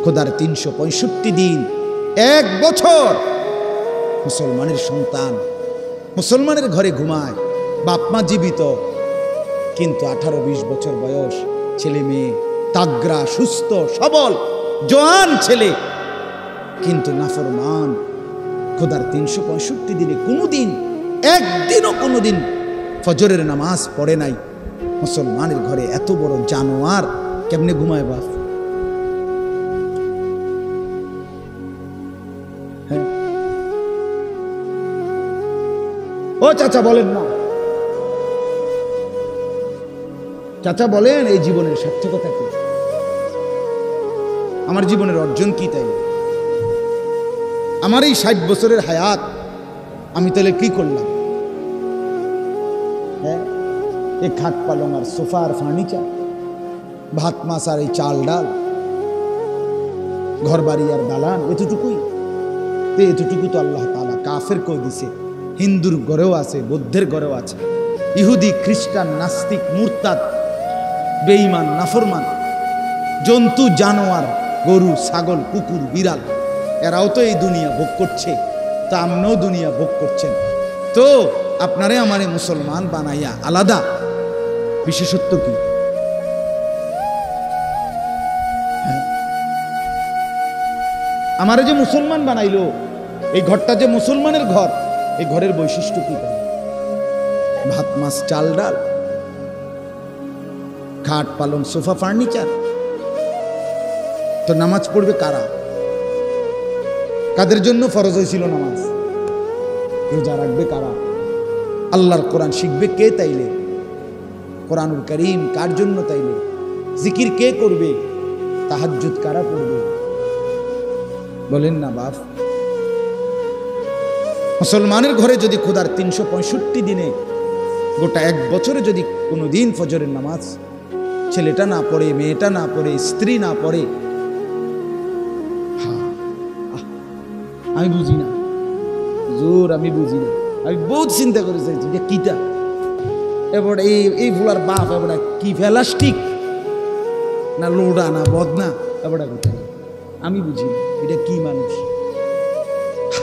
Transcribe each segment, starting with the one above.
খোদার 365 দিন, 1 বছর মুসলমানের সন্তান মুসলমানের ঘরে ঘুমায়, বাপ মা জীবিত, কিন্তু 18-20 বছর বয়স ছেলে মেয়ে, তাগড়া, সুস্থ সবল জওয়ান ছেলে, কিন্তু নাফরমান। খোদার 365 দিনে কোনোদিন, একদিনও কোনোদিন ফজরের নামাজ পড়ে নাই। মুসলমানের ঘরে এত বড় জানোয়ার কেমনে ঘুমায় বাপ? হ্যাঁ, ও চাচা বলেন না, চাচা বলেন এই জীবনের সার্থকতা কি? আমার জীবনের অর্জন কি? তাই আমার এই 60 বছরের হায়াত আমি তাহলে কি করলাম? হ্যাঁ, এই খাট পালং আর সোফা আর ফার্নিচার, ভাত মাছ আর এই চাল ডাল, ঘর বাড়ি আর দালান, এতটুকুই? এতটুকু তো আল্লাহ তাআলা কাফের করে দিছে। হিন্দুর ঘরেও আছে, বৌদ্ধের ঘরেও আছে, ইহুদি, খ্রিস্টান, নাস্তিক, মুরতাদ, বেঈমান, নাফরমান, জন্তু, জানোয়ার, গরু, ছাগল, কুকুর, বিড়াল, এরাও তো এই দুনিয়া ভোগ করছে, তা আপনিও দুনিয়া ভোগ করছেন। তো আপনারে আমারে মুসলমান বানাইয়া আলাদা বিশেষত্ব কি? আমারে যে মুসলমান বানাইলো, এই ঘরটা যে মুসলমানের ঘর, এই ঘরের বৈশিষ্ট্য কি? ভাত মাছ চাল ডাল, খাট পালং সোফা ফার্নিচার। তো নামাজ পড়বে কারা? কাদের জন্য ফরজ হয়েছিল নামাজ? রোজা রাখবে কারা? আল্লাহর কোরআন শিখবে কে তাইলে? কোরআনুল কারীম কার জন্য তাইলে? জিকির কে করবে? তাহাজ্জুদ কারা পড়বে? বলেন না বাপ। মুসলমানের ঘরে যদি খোদার 365 দিনে গোটা 1 বছরে যদি কোনোদিন ফজরের নামাজ ছেলেটা না পড়ে, মেয়েটা না পড়ে, স্ত্রী না পড়ে, আমি বুঝি না জোর, আমি বুঝি না। আমি বহুত চিন্তা করে চাইছি যে কিটা এবার এই ফুলার বাপ এবার কি প্লাস্টিক না লোডা না বদনা এবার কোথায়, আমি বুঝি না এটা কি মানুষ।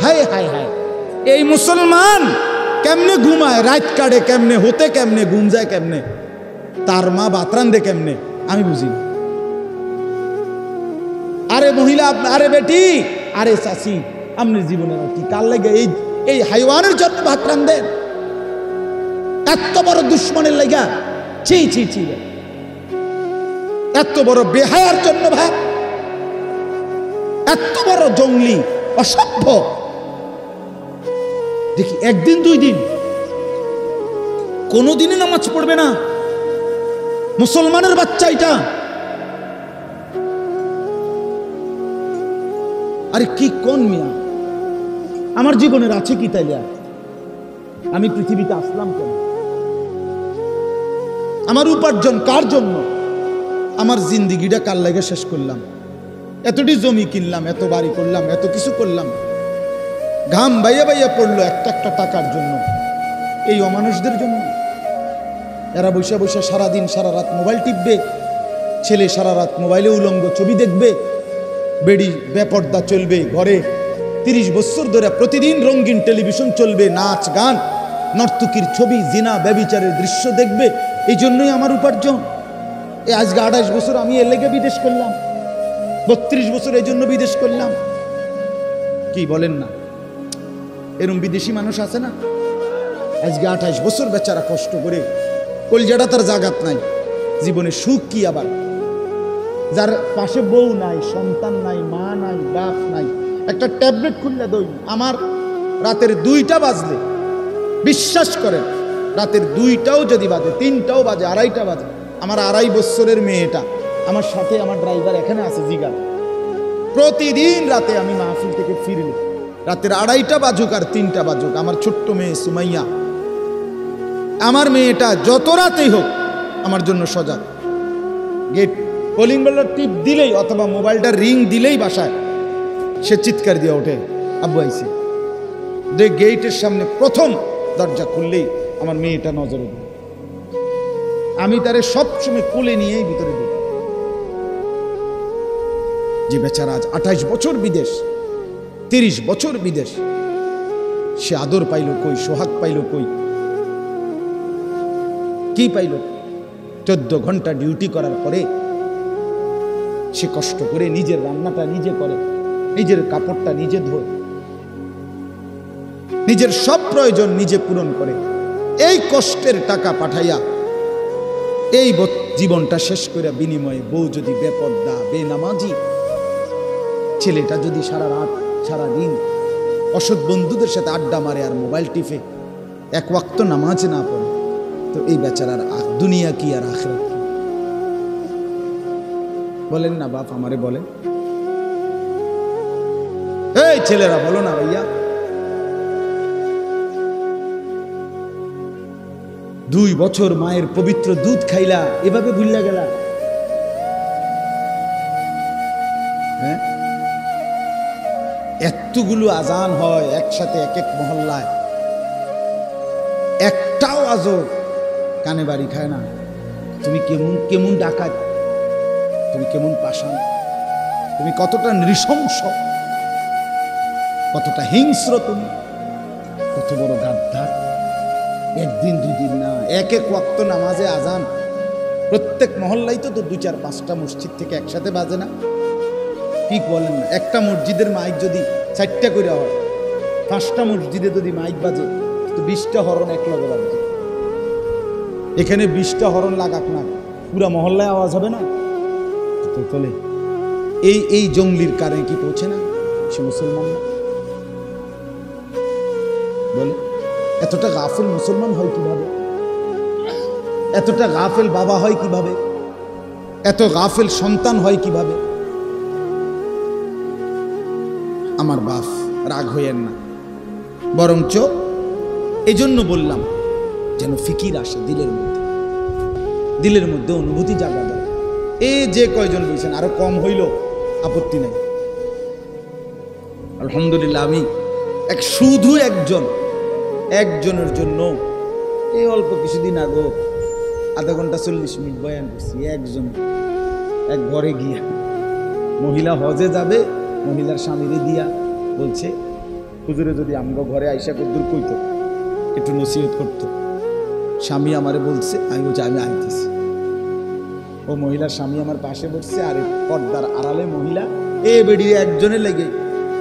হায় হায় হায়, এই মুসলমান কেমনে ঘুমায়, রাত কাটে কেমনে, হতে কেমনে, ঘুম যায় কেমনে, তার মা বাতরান দে কেমনে, আমি বুঝি না। আরে মহিলা, আরে বেটি, আরে চাচি, আপনার জীবনের কি কাল লাগে এই হাইওয়ানের জন্য ভাত রান্ধেন? এত বড় দুশ্মনের লাগা, ছি ছি ছি, এত বড় বেহায়ার জন্য ভাত, এত বড় জঙ্গলি অসভ্য। দেখি 1 দিন 2 দিন কোনদিনই নামাজ পড়বে না মুসলমানের বাচ্চা এটা। আরে কি কোন মিয়া, আমার জীবনের আছে কি তাইলে? আমি পৃথিবীতে আসলাম কেন? আমার উপার্জন কার জন্য? আমার জিন্দিগিটা কার লাগে শেষ করলাম? এতটি জমি কিনলাম, এত বাড়ি করলাম, এত কিছু করলাম, ঘাম বাইয়া বাইয়া পড়লো একটা একটা টাকার জন্য, এই অমানুষদের জন্য। এরা বসে বসে সারাদিন সারা রাত মোবাইল টিপবে, ছেলে সারা রাত মোবাইলে উলঙ্গ ছবি দেখবে, বেড়ি বেপর্দা চলবে ঘরে, 30 বছর ধরে প্রতিদিন রঙিন টেলিভিশন চলবে, নাচ গান, নর্তকীর ছবি, জিনা ব্যভিচারের দৃশ্য দেখবে। এই জন্যই আমার উপার্জন। এই আজকে 28 বছর আমি এর লেগে বিদেশ করলাম, 32 বছর এই জন্য বিদেশ করলাম। কি বলেন না? এরকম বিদেশি মানুষ আছে না? আজকে 28 বছর বেচারা কষ্ট করে, কলজাটা তার জাগাত নাই, জীবনে সুখ কি আবার? যার পাশে বউ নাই, সন্তান নাই, মা নাই, বাপ নাই, একটা ট্যাবলেট খুললে দই। আমার রাতের 2টা বাজলে, বিশ্বাস করেন, রাতের 2টাও যদি বাজে, 3টাও বাজে, 2:30টা বাজে, আমার 2.5 বছরের মেয়েটা আমার সাথে, আমার ড্রাইভার এখানে আছে জিগার, প্রতিদিন রাতে আমি মাহফিল থেকে ফিরলে রাতের 2:30টা বাজুক আর 3টা বাজুক, আমার ছোট্ট মেয়ে সুমাইয়া, আমার মেয়েটা যত রাতেই হোক আমার জন্য সজাগ। গেট কলিং বেলটা টিপ দিলেই অথবা মোবাইলটা রিং দিলেই বাসায় সে চিৎকার দিয়ে ওঠে, আব্বু আইছে। যে গেটের সামনে প্রথম দরজা খুললেই আমার মেয়েটা নজরে দেয়, আমি তারে সবসময় কোলে নিয়েই ভিতরে দিই। যে বেচারা আজ 28 বছর বিদেশ, 30 বছর বিদেশ, সে আদর পাইল কই, সোহাগ পাইল কই, কি পাইল? 14 ঘন্টা ডিউটি করার পরে সে কষ্ট করে নিজের রান্নাটা নিজে করে, নিজের কাপড়টা নিজে ধোয়, নিজের সব প্রয়োজন নিজে পূরণ করে। এই কষ্টের টাকা পাঠাইয়া এই জীবনটা শেষ করে বিনিময়ে বউ যদি বেপর্দা, বেনামাজি, ছেলেটা যদি সারা রাত সারা দিন অসৎ বন্ধুদের সাথে আড্ডা মারে আর মোবাইল টিপে, এক ওয়াক্ত নামাজ না পড়ে, তো এই বেচারার দুনিয়া কি আর আখিরাত কি? বলেন না বাপ, আমারে বলেন। এই ছেলেরা বলো না ভাইয়া, 2 বছর মায়ের পবিত্র দুধ খাইলা, এভাবে ভুললা গেলা? হ্যাঁ, এতগুলো আজান হয় একসাথে এক এক মহল্লায়, একটাও আজও কানে বাড়ি খায় না। তুমি কেমন কেমন ডাকাত, তুমি কেমন পাষাণ, তুমি কতটা নৃশংস, কতটা হিংস্র, তুমি কত বড় গাদ্দার। একদিন 2 দিন না, এক এক ওয়াক্ত নামাজে আজান প্রত্যেক মহল্লায় তো 2-4-5টা মসজিদ থেকে একসাথে বাজে না? কি বলেন না? একটা মসজিদের মাইক যদি 4টা করে হয়, 5টা মসজিদে যদি মাইক বাজে তো 20টা হরণ এক লগে বাজে। এখানে 20টা হরণ লাগাক না, পুরা মহল্লায় আওয়াজ হবে না? তোলে এই জঙ্গলির কারণে কি পৌঁছে না সে মুসলমান না? বলে এতটা গাফেল মুসলমান হয় কিভাবে? এতটা গাফেল বাবা হয় কিভাবে? এত গাফেল সন্তান হয় কিভাবে? আমার বাপ, রাগ হইয়েন না, বরঞ্চ এই জন্য বললাম যেন ফিকির আসে দিলের মধ্যে, দিলের মধ্যে অনুভূতি জাগা দেয়। এই যে কয়জন বলছেন আরো কম হইল আপত্তি নাই, আলহামদুলিল্লাহ। আমি শুধু একজনের জন্য এই অল্প কিছুদিন আগে 1/2 ঘন্টা 40 মিনিট বয়ান করছি। একজন এক ঘরে গিয়া, মহিলা হজে যাবে, মহিলার স্বামীরে দিয়া বলছে, হুজুরে যদি আমগো ঘরে আইসা কদ্দুর কইতো, একটু নসিহত করতো। স্বামী আমারে বলছে, আমি বলছি আমি আইতেছি। ও মহিলার স্বামী আমার পাশে বসছে, আর পর্দার আড়ালে মহিলা এ বেরিয়ে একজনের লেগে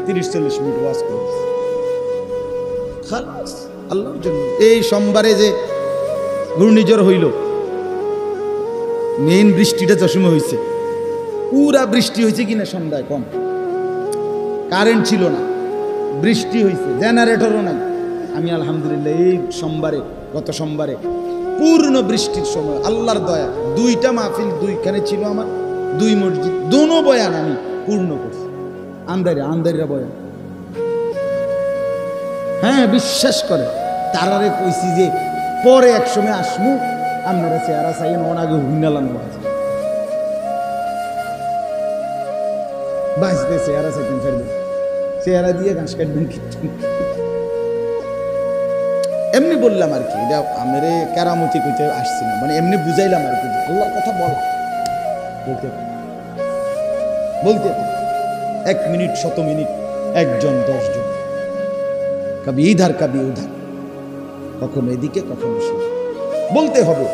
30-40 মিনিট ওয়াজ করেছে। খালাস আল্লাহর জন্য। এই সোমবারে যে ঘূর্ণিঝড় হইল, মেইন বৃষ্টিটা চশমে হয়েছে, পুরা বৃষ্টি হয়েছে কিনা সন্ধ্যায়, কম কারেন্ট ছিল না, বৃষ্টি হয়েছে, জেনারেটরও নাই। আমি আলহামদুলিল্লাহ এই সোমবারে, গত সোমবারে পূর্ণ বৃষ্টির সময় আল্লাহর দয়া 2টা মাহফিল 2খানে ছিল আমার, 2 মসজিদ, দোনো বয়ান আমি পূর্ণ করছি। আন্দারিরা বয়ান, হ্যাঁ বিশ্বাস করে। তারারে কইছি যে পরে একসময় আসমু, আপনারা চেহারা চাইয়েন, ওনাকে হুইনালানো আছে বাঁচতে, চেহারা চাইতেন ফেরবেন, চেহারা দিয়ে ঘাস কাটবেন কিন্তু। এমনি বললাম আর কি, এটা আমার কেরামতি কইতে আসছি না, মানে এমনি বুঝাইলাম আর কি, আল্লাহর কথা বলা বলতে 1 মিনিট 100 মিনিট, একজন 10 জন, কবি ইধার কবি উধার, কখনো এদিকে কখনো সে বলতে হবে।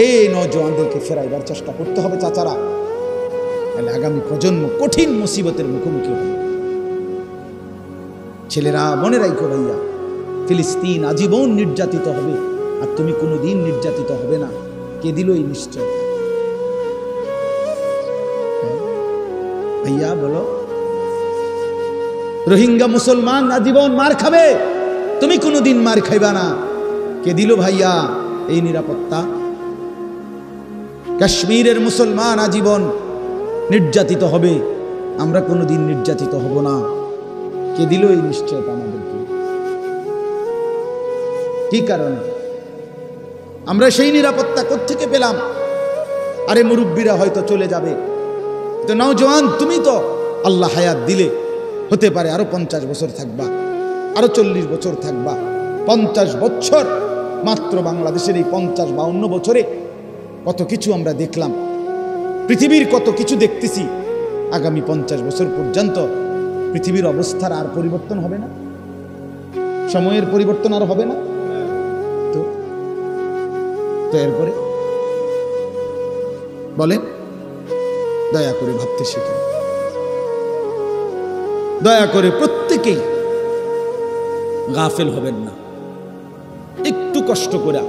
এই নওজওয়ানদেরকে ফেরাইবার চেষ্টা করতে হবে চাচারা, তাহলে আগামী প্রজন্ম কঠিন মুসিবতের মুখোমুখি হবে। ছেলেরা মনে রাখো ভাইয়া, ফিলিস্তিন আজীবন নির্যাতিত হবে, আর তুমি কোনোদিন নির্যাতিত হবে না। কে দিল এই নিশ্চয়? ভাইয়া বলো, রোহিঙ্গা মুসলমান আজীবন মার খাবে, তুমি কোনোদিন মার খাইবা না। কে দিল ভাইয়া এই নিরাপত্তা? কাশ্মীরের মুসলমান আজীবন নির্যাতিত হবে, আমরা কোনোদিন নির্যাতিত হব না। কে দিল এই নিশ্চয়তা আমাদেরকে? কি কারণে? আমরা সেই নিরাপত্তা কোত্থেকে পেলাম? আরে মুরব্বীরা হয়তো চলে যাবে, তো নওজওয়ান তুমি তো আল্লাহ হায়াত দিলে, হতে পারে আরো 50 বছর থাকবা, আরো 40 বছর থাকবা। 50 বছর মাত্র বাংলাদেশের এই 50-52 বছরে কত কিছু আমরা দেখলাম। পৃথিবীর কত কিছু দেখতেছি, আগামী 50 বছর পর্যন্ত পৃথিবীর অবস্থার আর পরিবর্তন হবে না, সময়ের পরিবর্তন আর হবে না। তো এরপরে বলেন, দয়া করে ভাবতে শিখেন, দয়া করে প্রত্যেকেই গাফেল হবেন না। একটু কষ্ট করে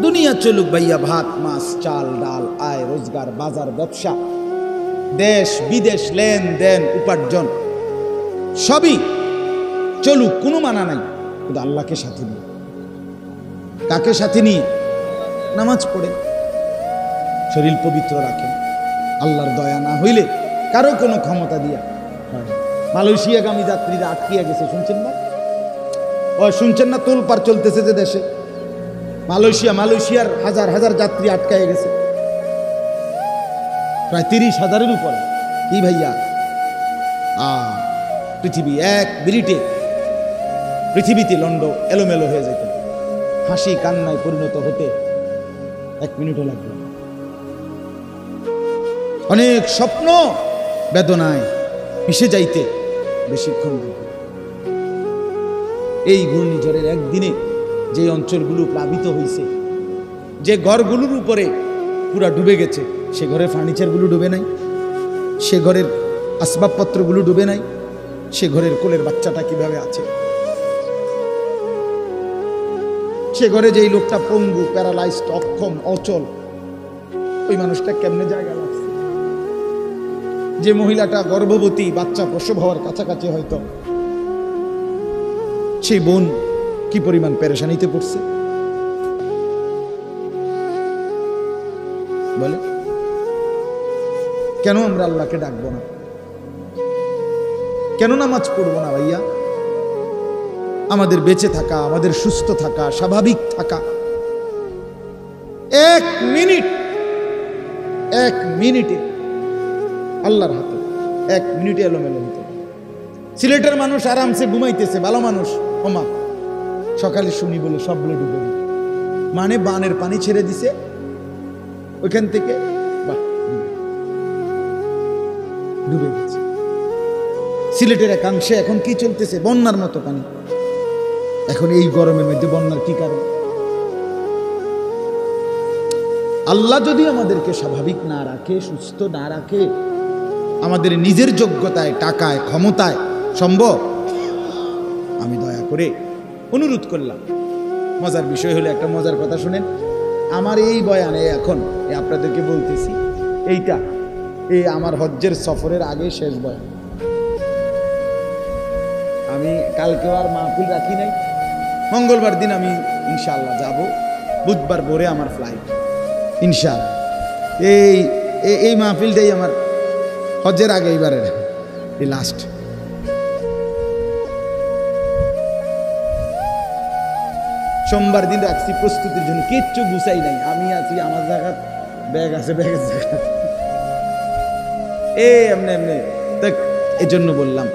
দুনিয়া চলুক ভাইয়া, ভাত মাছ চাল ডাল, আয় রোজগার, বাজার ব্যবসা, দেশ বিদেশ, লেনদেন উপার্জন সবই চলুক, কোনো মানা নাই, কিন্তু আল্লাহকে সাথে নিয়ে। কাকে সাথে নিয়ে? নামাজ পড়ে শরীর পবিত্র রাখেন। আল্লাহর দয়া না হইলে কারো কোনো ক্ষমতা দিয়া হয়। মালয়েশিয়াগামী যাত্রীরা আটকিয়া গেছে, শুনছেন না? শুনছেন না? তোলপাড় চলতেছে যে দেশে, মালয়েশিয়ার হাজার হাজার যাত্রী আটকায় গেছে, প্রায় 30,000-এর উপরে। কি ভাইয়া, পৃথিবী এক মিনিটে পৃথিবীতে লন্ড এলোমেলো হয়ে যেত, হাসি কান্নায় পরিণত হতে 1 মিনিটও লাগবে। অনেক স্বপ্ন বেদনায় মিশে যাইতে বেশিক্ষণ লাগবে। এই ঘূর্ণিঝড়ের একদিনে যে অঞ্চলগুলো প্লাবিত হয়েছে, যে ঘরগুলোর উপরে পুরা ডুবে গেছে, সে ঘরের ফার্নিচারগুলো ডুবে নাই, সে ঘরের আসবাবপত্রগুলো ডুবে নাই, সে ঘরের কোলের বাচ্চাটা কিভাবে আছে, সে ঘরে যেই লোকটা পঙ্গু, প্যারালাইজড, অক্ষম, অচল, ওই মানুষটা কেমনে জায়গা লাগছে, যে মহিলাটা গর্ভবতী, বাচ্চা প্রসব হওয়ার কাছাকাছি হয়তো, সেই বোন কি পরিমাণ পেরেশানিতে পড়ছে বলে। কেন আমরা আল্লাহকে ডাকবো না? কেন নামাজ পড়বো না ভাইয়া? আমাদের বেঁচে থাকা, আমাদের সুস্থ থাকা, স্বাভাবিক থাকা 1 মিনিটে আল্লাহর হাতে, 1 মিনিটে এলোমেলো হতে। সিলেটের মানুষ আরামসে ঘুমাইতেছে, ভালো মানুষ, ওমা সকালে শুনি বলে সব বলে ডুবে গেল, মানে বানের পানি ছেড়ে দিছে ওইখান থেকে, ডুবে গেছে। সিলেটের একাংশে এখন কি চলতেছে? বন্যার মতো পানি। এখন এই গরমের মধ্যে বন্যার কি কারণ? আল্লাহ যদি আমাদেরকে স্বাভাবিক না রাখে, সুস্থ না রাখে, আমাদের নিজের যোগ্যতায়, টাকায়, ক্ষমতায় সম্ভব? আমি দয়া করে অনুরোধ করলাম। মজার বিষয় হলো, একটা মজার কথা শুনেন। আমার এই বয়ানে এখন আপনাদেরকে বলতেছি, এই আমার হজ্জের সফরের আগে শেষ বয়ান। আমি কালকেও আর মাহফিল রাখি নাই, মঙ্গলবার দিন আমি ইনশাআল্লাহ যাব, বুধবার ভোরে আমার ফ্লাইট ইনশাআল্লাহ। এই মাহফিলটাই আমার হজ্জের আগে, এইবারের এই লাস্ট। সোমবার দিন রাখছি প্রস্তুতির জন্য, কিচ্ছু গুছাই নাই, আমি আছি আমার জায়গা, ব্যাগ আছে ব্যাগের জায়গা, এমনি এমনি। দেখ, এই জন্য বললাম,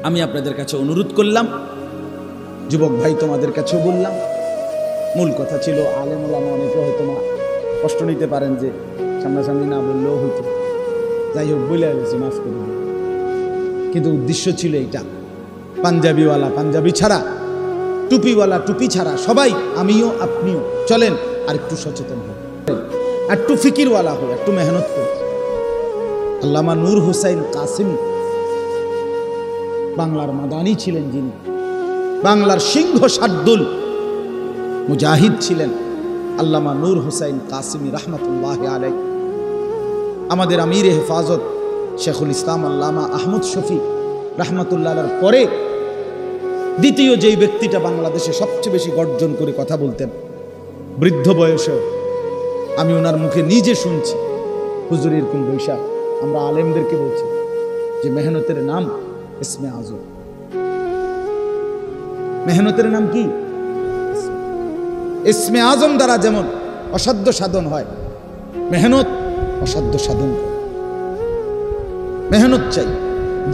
আমি আপনাদের কাছে অনুরোধ করলাম, যুবক ভাই তোমাদের কাছেও বললাম, মূল কথা ছিল আলেম ওলামা অনেকে হয়তো কষ্ট নিতে পারেন যে সামনাসামনি না বললেও হইতো, যাই হোক বলে গেছি, মাফ করে দিন। কিন্তু উদ্দেশ্য ছিল এইটা, পাঞ্জাবিওয়ালা পাঞ্জাবি ছাড়া, টুপিওয়ালা টুপি ছাড়া সবাই, আমিও আপনিও চলেন আর একটু সচেতন হই, আর একটু ফিকিরওয়ালা হই, একটু মেহনত করি। আল্লামা নূর হুসাইন কাসিম বাংলার মাদানি ছিলেন, যিনি বাংলার সিংহ শার্দুল মুজাহিদ ছিলেন, আল্লামা নূর হুসাইন কাসিমি রহমতুল্লাহ আলাইহি। আমাদের আমির হেফাজত শেখুল ইসলাম আল্লামা আহমদ শফি রহমতুল্লাহর পরে দ্বিতীয় যেই ব্যক্তিটা বাংলাদেশে সবচেয়ে বেশি গর্জন করে কথা বলতেন, বৃদ্ধ বয়সেও, আমি ওনার মুখে নিজে শুনছি, হুজুর এরকম বৈশাখ আমরা আলেমদেরকে বলছি যে মেহনতের নাম ইসমে আজম। মেহনতের নাম কি? ইসমে আজম দ্বারা যেমন অসাধ্য সাধন হয়, মেহনত অসাধ্য সাধন। মেহনত চাই,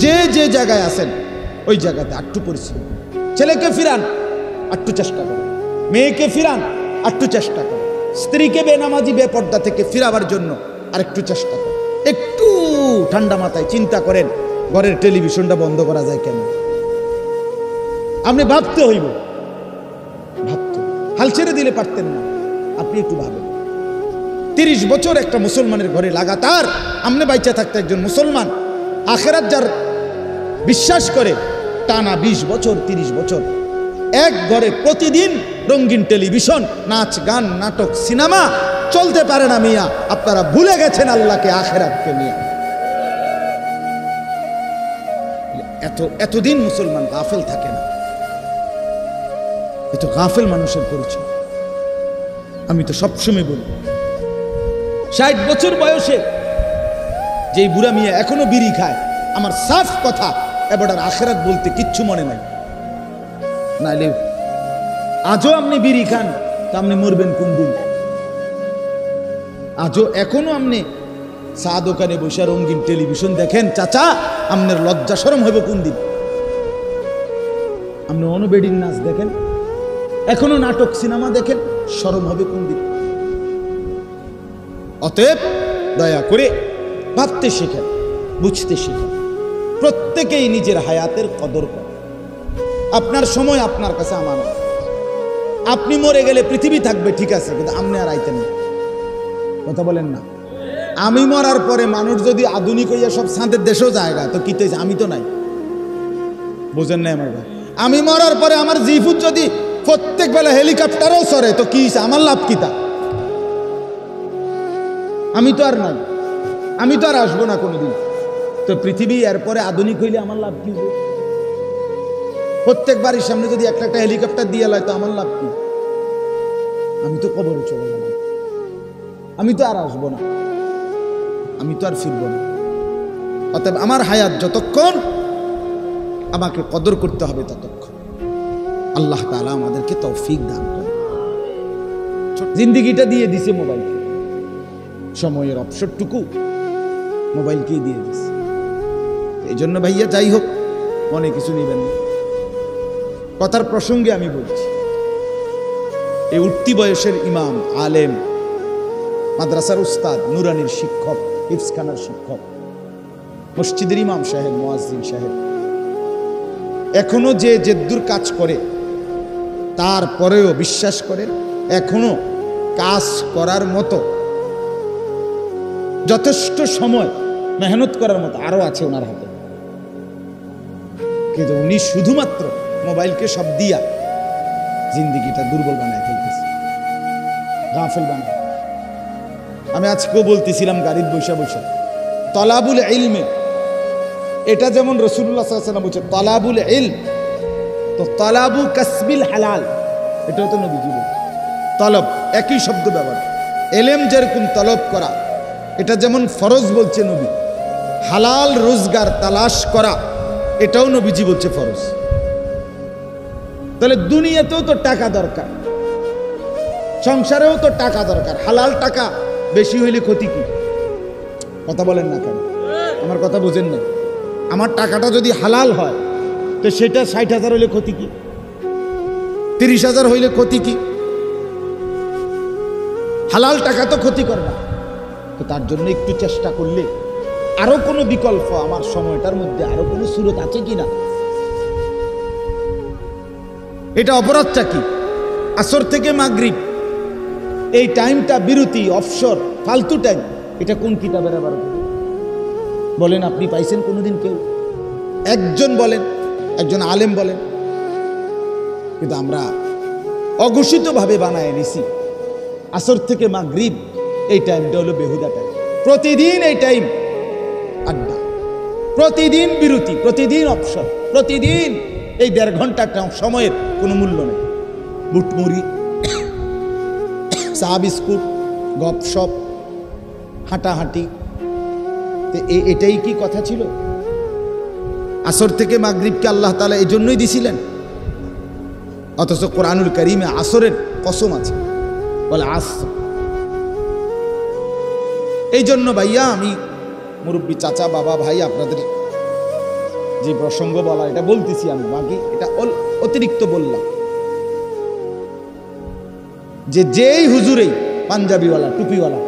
যে যে জায়গায় আছেন ওই জায়গাতে একটু পরিশ্রম। ছেলেকে ফিরান, একটু চেষ্টা করেন, মেয়েকে ফিরান, একটু চেষ্টা করেন, স্ত্রীকে বেনামাজি বেপর্দা থেকে ফিরাবার জন্য আরেকটু চেষ্টা করেন, একটু ঠান্ডা মাথায় চিন্তা করেন ঘরের টেলিভিশনটা বন্ধ করা যায় কেন। আপনি ভাবতে হইব, ভাবতে হাল ছেড়ে দিলে পারতেন না। আপনি একটু ভাবেন 30 বছর একটা মুসলমানের ঘরে লাগাতার আমনে বাইচা থাকতে, একজন মুসলমান আখেরাত যার বিশ্বাস করে, টানা 20 বছর 30 বছর এক ঘরে প্রতিদিন রঙিন টেলিভিশন, নাচ গান নাটক সিনেমা চলতে পারে না মিয়া। আপনারা ভুলে গেছেন আল্লাহকে আখেরাতকে নিয়ে। এতদিন মুসলমান গাফেল থাকে না, এত গাফেল মানুষের পরিচয়। আমি তো সবসময় বলি 60 বছর বয়সে যেই বুড়া মিয়া এখনো বিড়ি খায়, আমার সাফ কথা, এবার আখেরাত বলতে কিচ্ছু মনে নাই। নাইলে আজও আপনি বিড়ি খান তা আপনি মরবেন কোন দিন? আজও এখনো আপনি চা দোকানে বসে রঙিন টেলিভিশন দেখেন, চাচা আপনার লজ্জা শরম হইব কোন দিন? আপনি অনুবেডির নাচ দেখেন, এখনো নাটক সিনেমা দেখেন, শরম হবে কোন দিন? অতএব দয়া করে ভাবতে শেখেন, বুঝতে শেখেন। প্রত্যেকেই নিজের হায়াতের কদর করে। আপনার সময় আপনার কাছে আমানত। আপনি মরে গেলে পৃথিবী থাকবে ঠিক আছে, কিন্তু আপনি আর আইতেন না। কথা বলেন না? আমি মরার পরে মানুষ যদি আধুনিক হইয়া সব সাঁতের দেশেও জায়গা, তো কি আমি তো নাই। বুঝেন নাই আমার? আমি মরার পরে আমার জিফুত যদি প্রত্যেক বেলা হেলিকপ্টারও সরে, তো কি আমার লাভ কি? তা আমি তো আর নাই, আমি তো আর আসবো না কোনোদিন। তো পৃথিবী এরপরে আধুনিক হইলে আমার লাভ কি? প্রত্যেক বাড়ির সামনে যদি একটা একটা হেলিকপ্টার দিয়ে লয়, তো আমার লাভ কি? আমি তো কবরে চলে গেলাম, আমি তো আর আসবো না, আমি তো আর ফিরবো না। অতএব আমার হায়াত যতক্ষণ, আমাকে কদর করতে হবে ততক্ষণ। আল্লাহ তাআলা আমাদেরকে তৌফিক দান করে। জিন্দিগিটা দিয়ে দিছে মোবাইলকে, সময়ের অবসরটুকু মোবাইলকেই দিয়ে দিছে। এই জন্য ভাইয়া যাই হোক, মনে কিছু নেবেন না। কথার প্রসঙ্গে আমি বলছি, এই উঠতি বয়সের ইমাম, আলেম, মাদ্রাসার উস্তাদ, নুরানির শিক্ষক, হিফজখানার শিক্ষক, মসজিদের ইমাম সাহেব, মুয়াজ্জিন সাহেব, এখনো যে জেদ্দুর কাজ করে, তারপরেও বিশ্বাস করে এখনো কাজ করার মতো যথেষ্ট সময়, মেহনত করার মতো আরো আছে ওনার হাতে। কিন্তু উনি শুধুমাত্র মোবাইলকে সব দিয়া জিন্দিগিটা দুর্বল বানায় ফেলতেছে, গাফেল বানায়। আমি আজকেও বলতেছিলাম গাড়ির বৈশা বৈশা, তলাবুল ইলমে, এটা যেমন রাসূলুল্লাহ সাল্লাল্লাহু আলাইহি ওয়াসাল্লাম বলছে তলাবুল ইলম, তো তলাবু কাসবিল হালাল, এটাও তো নবীজি বলেন। তলব একই শব্দ ব্যবহার। এলেম যেরকম তলব করা, এটা যেমন ফরজ বলছে নবী, হালাল রোজগার তালাশ করা, এটাও নবীজি বলছে ফরজ। তাহলে দুনিয়াতেও তো টাকা দরকার, সংসারেও তো টাকা দরকার। হালাল টাকা বেশি হইলে ক্ষতি কি? কথা বলেন না কেন? আমার কথা বুঝেন না? আমার টাকাটা যদি হালাল হয়, তো সেটা 60,000 হইলে ক্ষতি কি? 30,000 হইলে ক্ষতি কি? হালাল টাকা তো ক্ষতি করে না। তো তার জন্য একটু চেষ্টা করলে আরো কোনো বিকল্প, আমার সময়টার মধ্যে আরো কোনো সুরত আছে কিনা। এটা অপরাধটা কি? আসর থেকে মাগরিব এই টাইমটা বিরতি, অবসর, ফালতু টাইম, এটা কোন কিতাবের আবার বলেন? আপনি পাইছেন কোনোদিন? কেউ একজন বলেন, একজন আলেম বলেন? কিন্তু আমরা অঘোষিতভাবে বানায় নিছি আসর থেকে মাগরিব এই টাইমটা হলো বেহুদা টাইম। প্রতিদিন এই টাইম আড্ডা, প্রতিদিন বিরতি, প্রতিদিন অবসর, প্রতিদিন এই 1.5 ঘন্টা সময়ের কোনো মূল্য নেই। বুটমুড়ি, চা বিস্কুট, গপসপ, হাঁটাহাঁটি, এটাই কি কথা ছিল? আসর থেকে মাগরিবকে আল্লাহ তাআলা এই জন্যই দিছিলেন। অথচ কোরআনুল কারীমে আসরের কসম আছে, বলে আসর। এই জন্য ভাইয়া, আমি মুরব্বী চাচা, বাবা, ভাই, আপনাদের যে প্রসঙ্গ বলা, এটা বলতেছি আমি, বাকি এটা অতিরিক্ত বললাম যে যেই হুজুরেই পাঞ্জাবিওয়ালা টুপিওয়ালা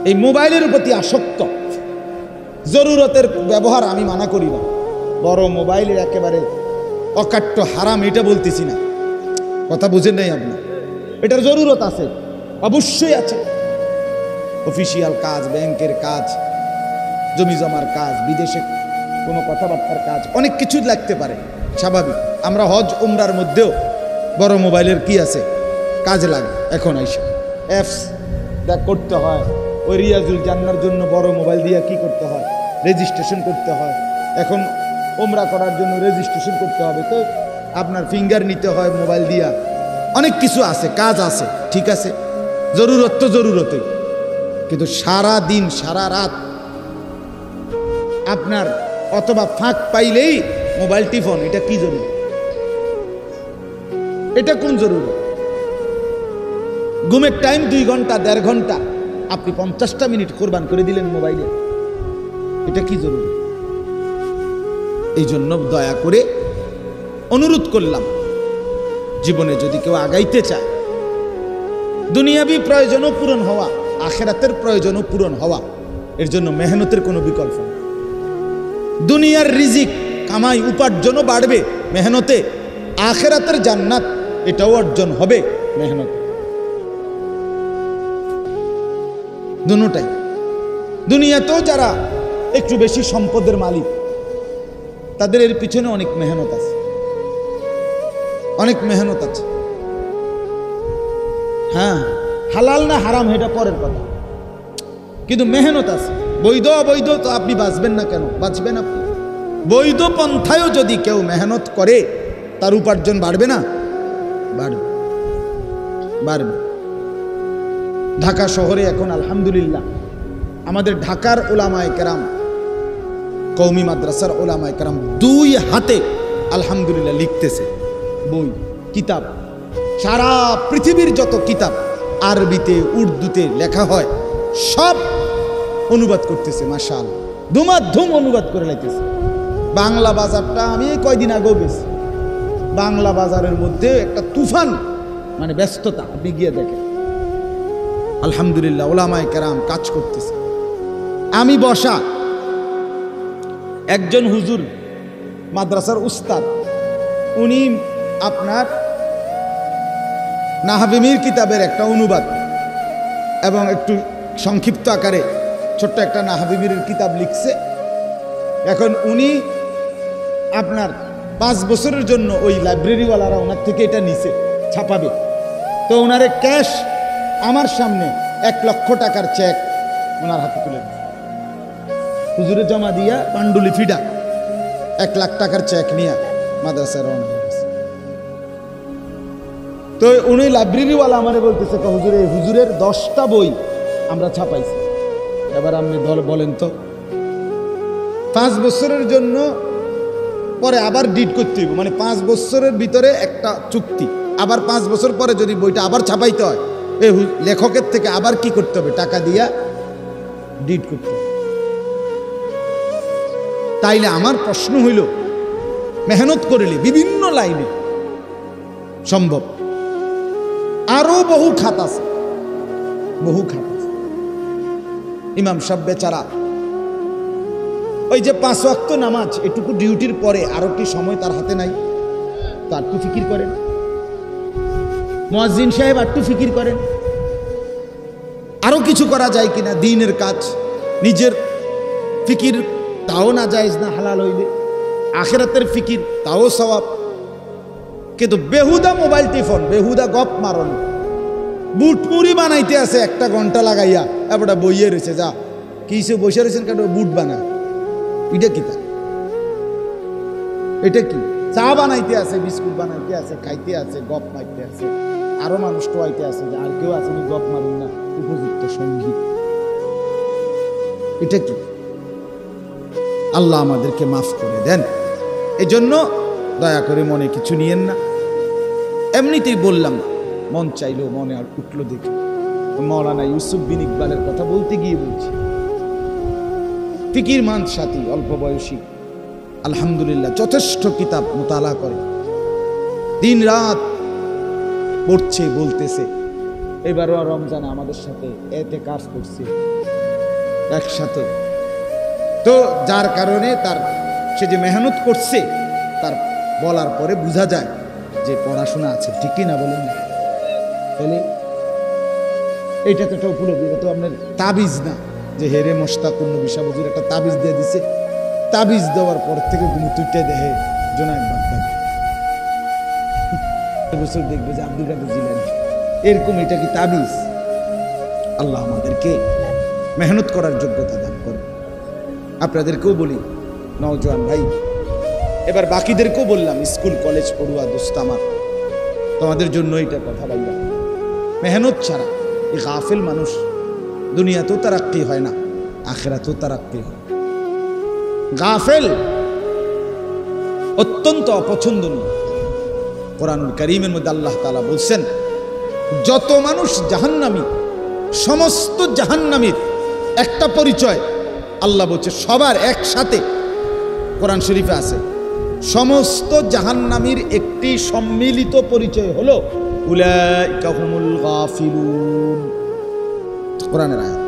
এই মোবাইলের প্রতি আসক্ত। জরুরতের ব্যবহার আমি মানা করি না, বড় মোবাইলের একেবারে অকাট্য হারাম এটা বলতেছি না, কথা বুঝেন নাই আপনি। এটার জরুরত আছে, অবশ্যই আছে। অফিসিয়াল কাজ, ব্যাংকের কাজ, জমি জমার কাজ, বিদেশে কোনো কথাবার্তার কাজ, অনেক কিছু লাগতে পারে, স্বাভাবিক। আমরা হজ উমরার মধ্যেও বড় মোবাইলের কি আছে, কাজ লাগে। এখন আইসা অ্যাপস দেখ করতে হয়, ওই রিয়াজুল জান্নার জন্য বড় মোবাইল দিয়ে কি করতে হয়, রেজিস্ট্রেশন করতে হয়। এখন উমরা করার জন্য রেজিস্ট্রেশন করতে হবে, তো আপনার ফিঙ্গার নিতে হয় মোবাইল দিয়া, অনেক কিছু আছে, কাজ আছে, ঠিক আছে, জরুরত তো জরুরতে। কিন্তু সারা দিন সারা রাত আপনার অথবা ফাঁক পাইলেই মোবাইল টিফোন, এটা কি জরুরি? এটা কোন জরুরি? ঘুমের টাইম 2 ঘন্টা 1.5 ঘন্টা, আপনি 50টা মিনিট কোরবান করে দিলেন মোবাইলে, এটা কি জরুরি? এই জন্য দয়া করে অনুরোধ করলাম, জীবনে যদি কেউ আগাইতে চায়, দুনিয়াবি প্রয়োজনও পূরণ হওয়া, আখিরাতের প্রয়োজনও পূরণ হওয়া, এর জন্য মেহনতের কোনো বিকল্প নেই। দুনিয়ার রিজিক কামাই উপার্জনও বাড়বে মেহনতে, আখিরাতের জান্নাত এটাও অর্জন হবে মেহনতে, দুটোটাই। দুনিয়াতেও যারা একটু বেশি সম্পদের মালিক, তাদের এর পিছনে অনেক মেহনত আছে, অনেক মেহনত আছে। হ্যাঁ, হালাল না হারাম এটা পরের কথা, কিন্তু মেহনত আছে। বৈধ অবৈধ তো আপনি বাঁচবেন না কেন? বাঁচবেন আপনি। বৈধ পন্থায়ও যদি কেউ মেহনত করে, তার উপার্জন বাড়বে না? বাড়বে, বাড়বে। ঢাকা শহরে এখন আলহামদুলিল্লাহ আমাদের ঢাকার ওলামায়ে কেরাম, কওমি মাদ্রাসার ওলামায়ে কেরাম 2 হাতে আলহামদুলিল্লাহ লিখতেছে বই, কিতাব। সারা পৃথিবীর যত কিতাব আরবিতে উর্দুতে লেখা হয় সব অনুবাদ করতেছে, মাশাআল্লাহ, ধুমাধুম অনুবাদ করে লাইতেছে। বাংলা বাজারটা আমি কয়দিন আগেও গেছি, বাংলা বাজারের মধ্যে একটা তুফান, মানে ব্যস্ততা, আপনি গিয়ে দেখেন। আলহামদুলিল্লাহ ওলামায়ে কেরাম কাজ করতেছে। আমি বসা, একজন হুজুর মাদ্রাসার উস্তাদ, উনি আপনার নাহবি মীর কিতাবের একটা অনুবাদ এবং একটু সংক্ষিপ্ত আকারে ছোট্ট একটা নাহবি মীরের কিতাব লিখছে। এখন উনি আপনার 5 বছরের জন্য ওই লাইব্রেরিওয়ালারা ওনার থেকে এটা নিছে, ছাপাবে। তো ওনারে ক্যাশ আমার সামনে 1 লক্ষ টাকার চেক ওনার হাতে তুলে দিচ্ছে, হুজুরে জমা দিয়া পাণ্ডুলিপিটা 1 লাখ টাকার চেক নিয়ে মাদ্রাসায় রওনা হয়ে গেছে। তো উনি লাইব্রেরিওয়ালা আমারে বলতেছে, হুজুর এই হুজুরের 10টা বই আমরা ছাপাইছি, এবার আপনি বলেন তো 5 বছরের জন্য পরে আবার ডিড করতে হইব, মানে 5 বছরের ভিতরে একটা চুক্তি, আবার 5 বছর পরে যদি বইটা আবার ছাপাইতে হয়, এই লেখকের থেকে আবার কি করতে হবে, টাকা দিয়া ডিড করতে হবে। তাইলে আমার প্রশ্ন হইল, মেহনত করলে বিভিন্ন লাইনে সম্ভব, আরো বহু খাত আছে, বহু খাত আছে। ইমাম সাহেব বেচারা ওই যে 5 ওয়াক্ত নামাজ, এটুকু ডিউটির পরে আরো কি সময় তার হাতে নাই? তার একটু ফিকির করেন। মুয়াজ্জিন সাহেব একটু ফিকির করেন, আরো কিছু করা যায় কিনা দ্বীনের কাজ, নিজের ফিকির তাও না জায়েজ না হালাল হইলে, আখিরাতের ফিকির তাও সওয়াব। কিন্তু বেহুদা মোবাইল টিফোন, বেহুদা গপ মারন, বুটমুড়ি বানাইতে আছে 1 ঘন্টা লাগাইয়া, এবার বইয়ে রয়েছে, যা কিসে বসে রয়েছেন কেন, বুট বানা, এটা কি? তা এটা কি? চা বানাইতে আছে, বিস্কুট বানাইতে আছে, খাইতে আছে, গপ মারতে আছে, আরো মানুষ টোয়াইতে আছে, আর কেউ আসেনি গপ মারুন না, উপযুক্ত সঙ্গীত। এটা কি? আল্লাহ আমাদেরকে মাফ করে দেন। এজন্য দয়া করে মনে কিছু নিয়েন না, এমনিতেই বললাম, মন চাইলো, মনে আর উঠলো দেখি। মৌলানা ইউসুফ বিন ইকবালের কথা বলতে গিয়ে বলছি, ফিকিরমান সাথী, অল্প বয়সী, আলহামদুলিল্লাহ যথেষ্ট কিতাব মোতালা করে, দিন রাত পড়ছে, বলতেছে, এবারও রমজানে আমাদের সাথে এতেকাফ করছে একসাথে। তো যার কারণে তার সে যে মেহনত করছে তার বলার পরে বোঝা যায় যে পড়াশোনা আছে, ঠিক কি না বলেন না? তাহলে এইটা তো একটা উপলব্ধি, তো আপনার তাবিজ না যে হেরে মোস্তাকুর নবী সাহেব হুজুর একটা তাবিজ দিয়ে দিছে, তাবিজ দেওয়ার পর থেকে তুমি তুইটা দেখে জোনায়েদ বাগদাদি বছর দেখবে যে আব্দুল কাদের জিলানী এরকম, এটা কি তাবিজ? আল্লাহ আমাদেরকে মেহনত করার যোগ্যতা দান করে। আপনাদেরকেও বলি নওজোয়ান ভাই, এবার বাকিদেরকেও বললাম, স্কুল কলেজ পড়ুয়া দোস্ত আমার, তোমাদের জন্য এটা কথা ভাইয়া, মেহনত ছাড়া এই গাফিল মানুষ দুনিয়াতেও তারাক্কি হয় না, আখিরাতেও তারাক্কি হয়। গাফিল অত্যন্ত অপছন্দনীয়। কোরআনুল কারীমের মধ্যে আল্লাহ তাআলা বলছেন, যত মানুষ জাহান্নামী, সমস্ত জাহান্নামীর একটা পরিচয় আল্লাহ বলছে সবার একসাথে, কোরআন শরীফে আছে, সমস্ত জাহান্নামীর একটি সম্মিলিত পরিচয় হলো উলাইকা হুমুল গাফিলুন। কোরআনের আয়াত,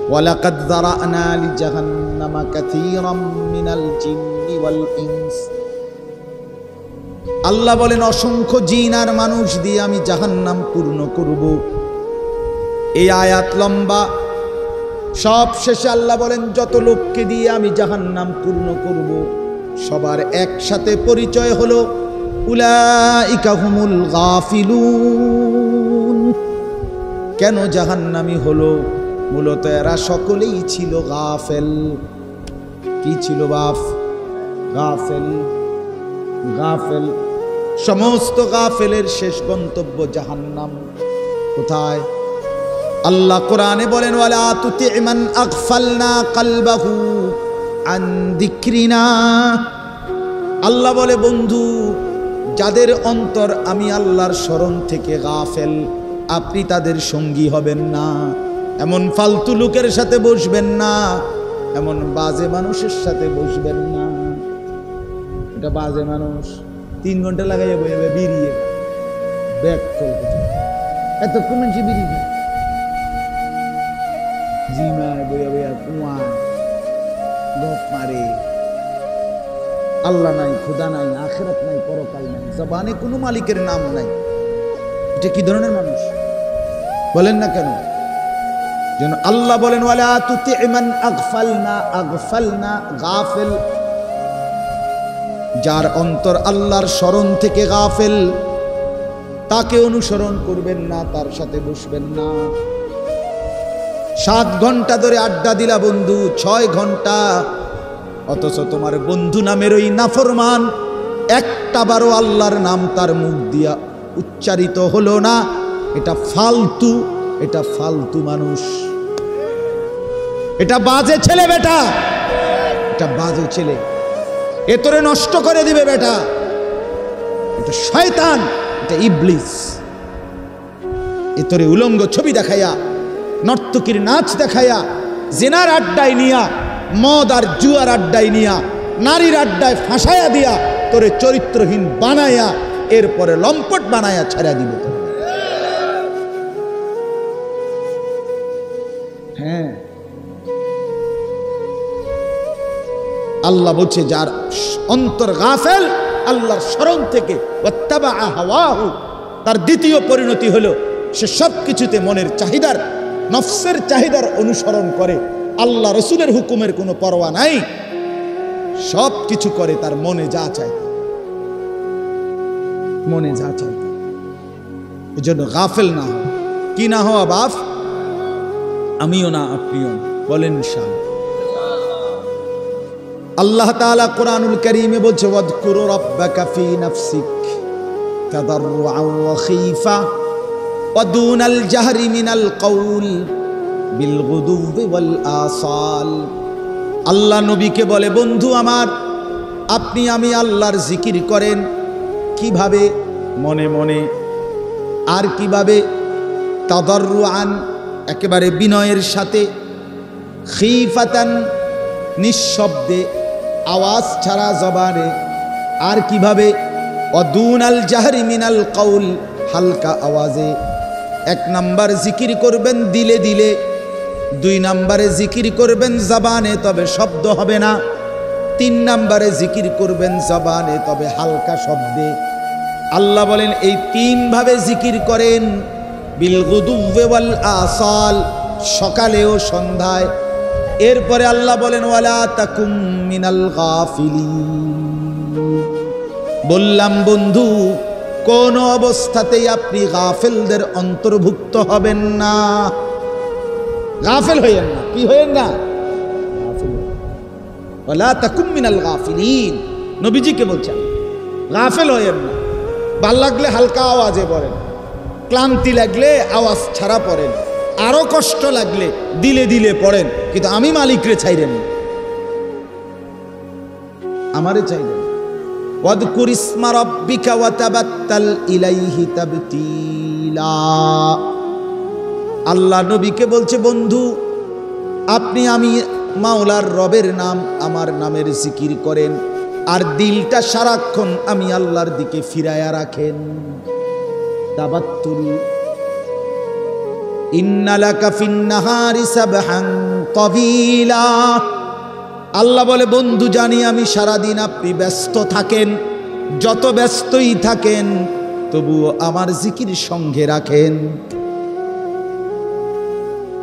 ওয়ালাকাদ যারানা লিজাহান্নামা কাসীরাম মিনাল জিন্নি ওয়াল ইনস। আল্লাহ বলেন অসংখ্য জিন আর মানুষ দিয়ে আমি জাহান্নাম পূর্ণ করব। এই আয়াত লম্বা, সব শেষে আল্লাহ বলেন যত লোককে দিয়ে আমি জাহান্নাম পূর্ণ করব সবার একসাথে পরিচয় হলো উলাইকা হুমুল গাফিলুন। কেন জাহান্নামী হলো? মূলত এরা সকলেই ছিল গাফেল। কি ছিল বাপ? গাফেল। গাফেল। সমস্ত গাফেলের শেষ গন্তব্য জাহান্নাম। কোথায়? আল্লাহ কোরআনে বলেন, ওয়ালা তুতি মান আগফালনা কলবাহু আন যিকরিনা। আল্লাহ বলে, বন্ধু, যাদের অন্তর আমি আল্লাহর স্মরণ থেকে গাফেল, আপনি তাদের সঙ্গী হবেন না। এমন ফালতু লোকের সাথে বসবেন না, এমন বাজে মানুষের সাথে বসবেন না। এটা বাজে মানুষ 3 ঘন্টা লাগাইয়া বইয়া বেরিয়ে ব্যাক কল এতক্ষণ মানুষ বেরিয়ে জিমায় বইয়া বইয়া কুয়া গপ মারে। আল্লাহ নাই, খোদা নাই, আখিরাত নাই, পরকাল নাই, জবানে কোনো মালিকের নাম নাই। এটা কি ধরনের মানুষ বলেন না কেন? যেন আল্লাহ বলেন, ওয়ালা তুতি মান আগফালনা। আগফালনা গাফিল, যার অন্তর আল্লাহর স্মরণ থেকে গাফেল, তাকে অনুসরণ করবেন না, তার সাথে বসবেন না। 7 ঘন্টা ধরে আড্ডা দিলা বন্ধু, 6 ঘন্টা, অথচ তোমার বন্ধু নামের ওই নাফরমান একটা বারও আল্লাহর নাম তার মুখ দিয়া উচ্চারিত হলো না। এটা ফালতু, এটা ফালতু মানুষ, এটা বাজে ছেলে বেটা, এটা বাজে ছেলে, এ তোরে নষ্ট করে দিবে বেটা। এটা শয়তান, এটা ইবলিস। এ তোরে উলঙ্গ ছবি দেখাইয়া, নর্তকীর নাচ দেখাইয়া, জেনার আড্ডায় নিয়া, মদ আর জুয়ার আড্ডায় নিয়া, নারীর আড্ডায় ফাঁসাইয়া দিয়া তোরে চরিত্রহীন বানাইয়া এরপরে লম্পট বানাইয়া ছেড়ে দিবে তোরে। হ্যাঁ, আল্লাহ বলছে যার অন্তর গাফেল আল্লাহর স্মরণ থেকে, ওয়াত্তাবা হাওয়াহু, তার দ্বিতীয় পরিণতি হলো সে সব কিছুতে মনের চাহিদার, নফসের চাহিদার অনুসরণ করে। আল্লাহ রসুলের হুকুমের কোনো পরোয়া নাই, সব কিছু করে তার মনে যা চায়, মনে যা চায়। এই জন্য গাফেল না হওয়া। কি না হওয়া বাপ? আমিও না, আপনিও না, বলেন ইনশাআল্লাহ। আল্লাহ তাআলা কোরআনুল কারীমে বলছে, ওয়াযকুর রাব্বাকা ফী নাফসিক তাদাররুআন ওয়া খীফা ওয়া দুনাল জাহরি মিনাল কওল বিল গুদুবি ওয়াল আসাল। আল্লাহ নবীকে বলে, বন্ধু আমার, আপনি আমি আল্লাহর জিকির করেন। কিভাবে? মনে মনে। আর কিভাবে? তাদাররুআন, একেবারে বিনয়ের সাথে, খীফাতান, নিঃশব্দে, আওয়াজ ছাড়া জবানে। আর কিভাবে? অদুনাল জাহরি মিনাল কওল, হালকা আওয়াজে, এক নাম্বার জিকির করবেন দিলে দিলে, 2 নম্বরে জিকির করবেন জবানে তবে শব্দ হবে না, 3 নম্বরে জিকির করবেন জবানে তবে হালকা শব্দে। আল্লাহ বলেন এই 3 ভাবে জিকির করেন, বিল গুদুওয়ি ওয়াল আসাল, সকালে ও সন্ধ্যায়। এরপরে আল্লাহ বলেন ওয়ালা তাকুম মিনাল গাফিলিন। বললাম বন্ধু, কোন অবস্থাতেই আপনি গাফেলদের অন্তর্ভুক্ত হবেন না। গাফেল হইয়েন না। কি হইয়েন না? ওয়ালা তাকুম মিনাল গাফিলিন, নবীজিকে বলছেন গাফেল হইয়েন না। ভাল লাগলে হালকা আওয়াজে পড়েন, ক্লান্তি লাগলে আওয়াজ ছাড়া পড়েন, আরো কষ্ট লাগলে দিলে দিলে পড়েন, কিন্তু আমি মালিকরে চাইরেন, আমারে চাইরেন। ওয়াদকুর ইসমা রাব্বিকা ওয়া তাবাত্তাল ইলাইহি তাবতীলা। আল্লাহ নবীকে বলছে বন্ধু আপনি আমি মাওলার রবের নাম, আমার নামের জিকির করেন, আর দিলটা সারাক্ষণ আমি আল্লাহর দিকে ফিরায়া রাখেন। তাবাত্তুল। ইন্না লাকা ফিন নাহারি সাবহান তাবিলা। আল্লাহ বলে বন্ধু জানি আমি সারাদিন আপনি ব্যস্ত থাকেন, যত ব্যস্তই থাকেন তবুও আমার জিকির সঙ্গে রাখেন।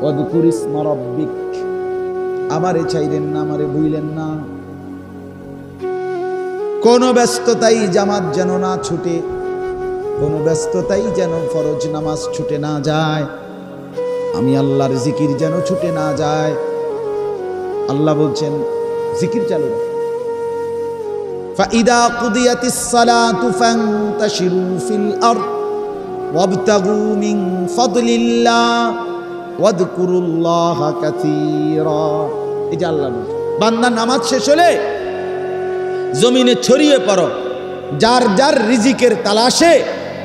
ওয়াদকুর ইসমা রাব্বিক, আমারে চাইলেন না, আমারে ভুইলেন না। কোন ব্যস্ততাই জামাত যেন না ছুটে, কোন ব্যস্ততাই যেন ফরজ নামাজ ছুটে না যায়, আমি আল্লাহর জিকির যেন ছুটে না যায়। আল্লাহ বলছেন জিকির চালু রাখো। ফাইদা কুদিয়াতিস সালাতু ফান্তাশিরু ফিল আরদ ওয়াবতাগু মিন ফাদলিল্লাহ ওয়াদকুরুল্লাহা কাসীরা। এই যে আল্লাহ বলছেন বান্দা নামাজ শেষ হলে জমিনে ছড়িয়ে পড়ো, যার যার রিজিকের তালাশে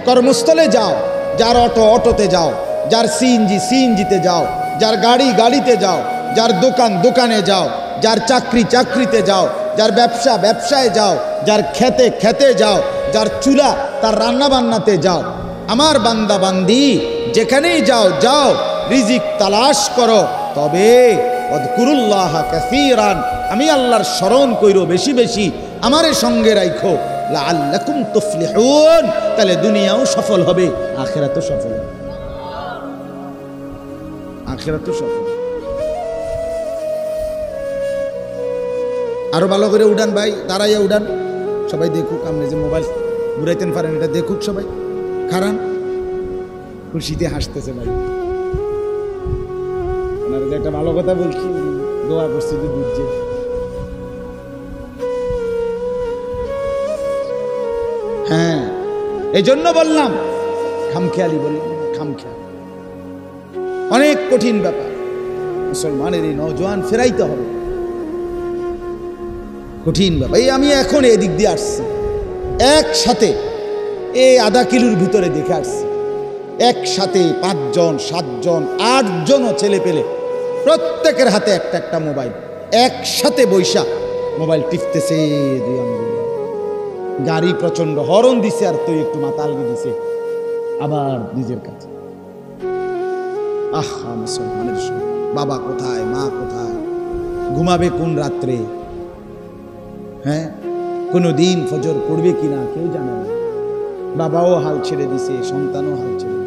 কর্মস্থলে যাও, যার অটো অটোতে যাও, যার সিএনজি সিএনজিতে যাও, যার গাড়ি গাড়িতে যাও, যার দোকান দোকানে যাও, যার চাকরি চাকরিতে যাও, যার ব্যবসা ব্যবসায় যাও, যার খেতে খেতে যাও, যার চুলা তার রান্না বান্নাতে যাও। আমার বান্দা বান্দি যেখানেই যাও যাও, রিজিক তালাশ করো, তবে ওয়াদকুরুল্লাহা কাসীরান, আমি আল্লাহর স্মরণ কইরো বেশি বেশি, আমারে সঙ্গে রাখো, লাআল্লাকুম তুফলিহুন, তাহলে দুনিয়াও সফল হবে, আখিরাতও সফল হবে, আখিরাতও সফল। আরো ভালো করে উঠান ভাই, দাঁড়াইয়া উঠান, সবাই দেখুক। আপনি যে মোবাইল ঘুরাইতেন পারেন এটা দেখুক সবাই, খারান খুশিতে হাসতেছে ভাই। ওনারা যে একটা ভালো কথা বলছি, দোয়া করছি যে বুঝছে। হ্যাঁ এই জন্য বললাম খামখেয়ালি, বললাম খামখেয়ালি অনেক কঠিন ব্যাপার। মুসলমানের এই নওজোয়ান ফেরাইতে হবে, কঠিন ব্যাপার। এই আমি এখন এদিক দিয়ে আসছি, একসাথে এই আধা কিলোর ভিতরে দেখে আসছি, একসাথে 5 জন 7 জন 8 জনও ছেলে পেলে, প্রত্যেকের হাতে একটা একটা মোবাইল, একসাথে বৈশা মোবাইল টিপতেছে, 2 আঙ্গুল। গাড়ি প্রচন্ড হরন দিছে, আর তুই একটু মাতালগি দিছে আবার নিজের কাছে। আহা মুসলমানের বাবা কোথায়, মা কোথায়, ঘুমাবে কোন রাত্রে, হ্যাঁ কোনো দিন ফজর পড়বে কিনা কেউ জানে না। বাবাও হাল ছেড়ে দিছে, সন্তানও হাল ছেড়ে